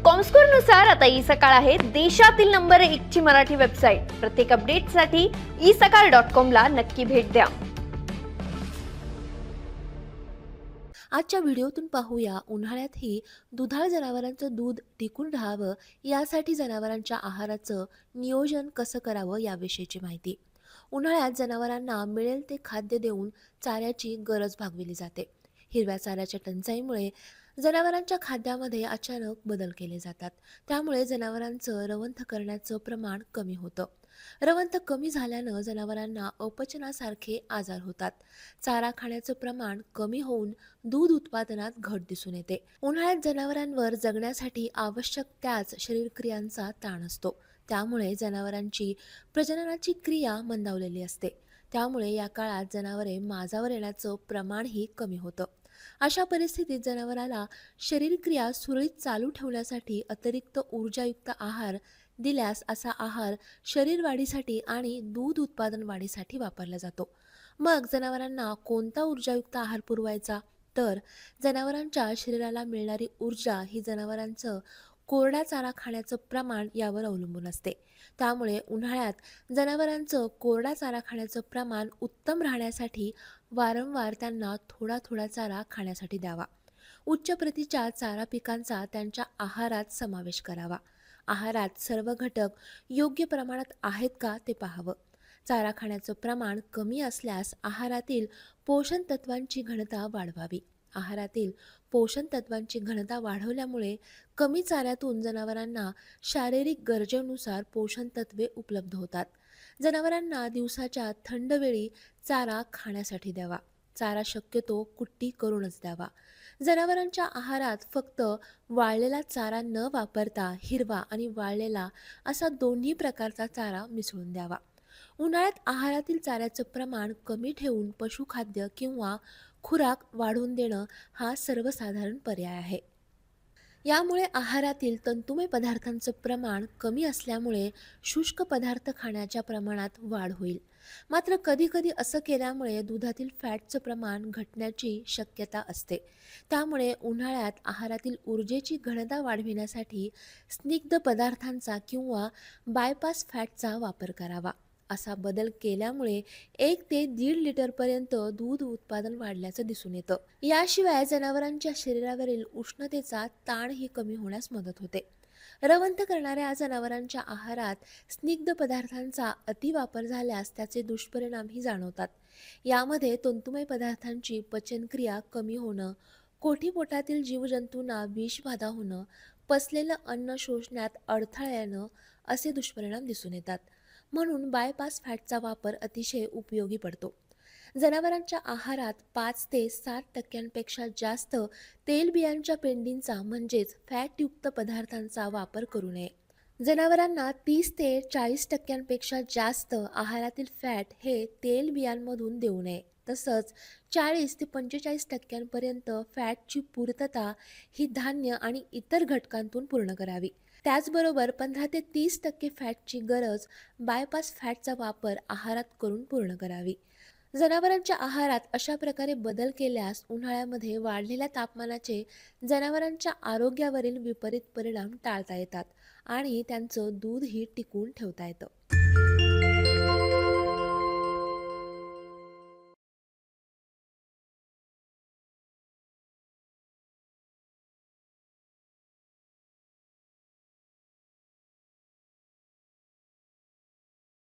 कॉमस्कोरनुसार आता ई सकाळ आहे देशातील नंबर 1 ची मराठी वेबसाईट। प्रत्येक अपडेटसाठी isakal.com ला नक्की भेट द्या। आजच्या व्हिडिओतून पाहूया उन्हाळ्यातही दुधाळ जनावरांचं दूध टिकून राहावं यासाठी जनावरांच्या आहाराचं नियोजन कसं करावं याविषयीची माहिती। उन्हाळ्यात जनावरांना मिळेल ते खाद्य देऊन चाऱ्याची गरज भागविली जाते। हिरव्या चाऱ्याच्या टंचाईमुळे जनावरांच्या खाद्यामध्ये अचानक बदल केले जातात, त्यामुळे जनावरांचं रवंथ करण्याचं प्रमाण कमी होतं। रवंथ कमी झाल्यानं जनावरांना अपचनासारखे आजार होतात। चारा खाण्याचं प्रमाण कमी होऊन दूध उत्पादनात घट दिसून येते। उन्हाळ्यात जनावरांवर जगण्यासाठी आवश्यक त्याच शरीरक्रियांचा ताण असतो, त्यामुळे जनावरांची प्रजननाची क्रिया मंदावलेली असते। त्यामुळे या काळात जनावरे माजावर येण्याचं प्रमाणही कमी होतं। अशा परिस्थितीत जनावराला शरीरक्रिया सुरळीत चालू ठेवण्यासाठी अतिरिक्त ऊर्जायुक्त आहार दिल्यास असा आहार शरीर वाढीसाठी आणि दूध उत्पादन वाढीसाठी वापरला जातो। मग जनावरांना कोणता ऊर्जायुक्त आहार पुरवायचा? तर जनावरांच्या शरीराला मिळणारी ऊर्जा ही जनावरांचं कोरडा चारा खाण्याचं प्रमाण यावर अवलंबून असते। त्यामुळे उन्हाळ्यात जनावरांचं कोरडा चारा खाण्याचं प्रमाण उत्तम राहण्यासाठी वारंवार त्यांना थोडा थोडा चारा खाण्यासाठी द्यावा। उच्च प्रतीच्या चारा पिकांचा त्यांच्या आहारात समावेश करावा। आहारात सर्व घटक योग्य प्रमाणात आहेत का ते पाहावं। चारा खाण्याचं प्रमाण कमी असल्यास आहारातील पोषण तत्वांची घनता वाढवावी। आहारातील पोषण तत्वांची घनता वाढवल्यामुळे कमी चाऱ्यातून जनावरांना शारीरिक गरजेनुसार पोषण तत्वे उपलब्ध होतात। जनावरांना दिवसाच्या थंड वेळी चारा खाण्यासाठी द्यावा। चारा शक्यतो कुट्टी करूनच द्यावा। जनावरांच्या आहारात फक्त वाळलेला चारा न वापरता हिरवा आणि वाळलेला असा दोन्ही प्रकारचा चारा मिसळून द्यावा। उन्हाळ्यात आहारातील चाऱ्याचं प्रमाण कमी ठेवून पशुखाद्य किंवा खुराक वाढवून देणं हा सर्वसाधारण पर्याय आहे। यामुळे आहारातील तंतुमय पदार्थांचं प्रमाण कमी असल्यामुळे शुष्क पदार्थ खाण्याच्या प्रमाणात वाढ होईल। मात्र कधीकधी असं केल्यामुळे दुधातील फॅटचं प्रमाण घटण्याची शक्यता असते। त्यामुळे उन्हाळ्यात आहारातील ऊर्जेची घनता वाढविण्यासाठी स्निग्ध पदार्थांचा किंवा बायपास फॅटचा वापर करावा। असा बदल केल्यामुळे 1 ते 1.5 लिटरपर्यंत दूध उत्पादन वाढल्याचं दिसून येतं। याशिवाय जनावरांच्या शरीरावरील उष्णतेचा ताणही कमी होण्यास मदत होते। रवंथ करणाऱ्या जनावरांच्या आहारात स्निग्ध पदार्थांचा अतिवापर झाल्यास त्याचे दुष्परिणामही जाणवतात। यामध्ये तंतुमय पदार्थांची पचनक्रिया कमी होणं, कोठीपोटातील जीवजंतूंना विषबाधा होणं, पचलेलं अन्न शोषण्यात अडथळा येणं असे दुष्परिणाम दिसून येतात। म्हणून बायपास फॅटचा वापर अतिशय उपयोगी पडतो। जनावरांच्या आहारात 5 ते 7% जास्त तेलबियांच्या पेंडींचा म्हणजेच फॅटयुक्त पदार्थांचा वापर करू नये। जनावरांना 30 ते 40% जास्त आहारातील फॅट हे तेलबियांमधून देऊ नये। तसंच 40 ते 45% फॅटची पूर्तता ही धान्य आणि इतर घटकांतून पूर्ण करावी। त्याचबरोबर 15 ते 30% फॅटची गरज बायपास फॅटचा वापर आहारात करून पूर्ण करावी। जनावरांच्या आहारात अशा प्रकारे बदल केल्यास उन्हाळ्यामध्ये वाढलेल्या तापमानाचे जनावरांच्या आरोग्यावरील विपरीत परिणाम टाळता येतात आणि त्यांचं दूधही टिकवून ठेवता येतं।